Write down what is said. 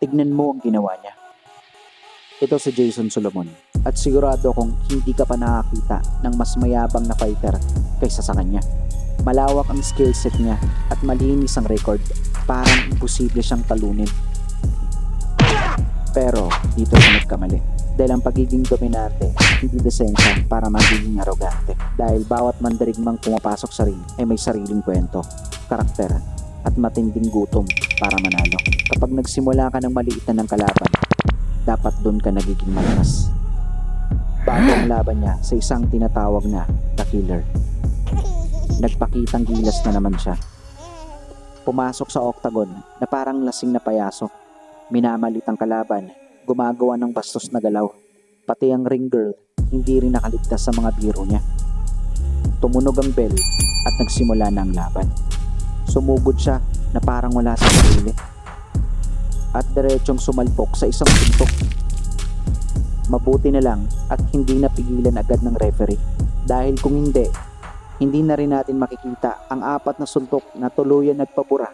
Tignan mo ang ginawa niya. Ito si Jason Solomon at sigurado kung hindi ka pa nakakita ng mas mayabang na fighter kaysa sa kanya. Malawak ang skill set niya at malinis ang record, parang imposible siyang talunin. Pero dito siya nagkamali dahil ang pagiging dominante hindi lisensya para magiging arogante, dahil bawat mandirigmang pumapasok sa ring ay may sariling kwento, karakter at matinding gutom para manalo. Kapag nagsimula ka ng maliitan ng kalaban, dapat doon ka nagiging malakas. Bago ang laban niya sa isang tinatawag na The Killer, nagpakitang gilas na naman siya. Pumasok sa octagon na parang lasing na payaso, minamalit ang kalaban, gumagawa ng bastos na galaw. Pati ang ring girl hindi rin nakaligtas sa mga biro niya. Tumunog ang bell at nagsimula na ang laban. Sumugod siya na parang wala sa sarili at diretsong sumalpok sa isang suntok. Mabuti na lang at hindi napigilan agad ng referee, dahil kung hindi na rin natin makikita ang 4 na suntok na tuluyan nagpabura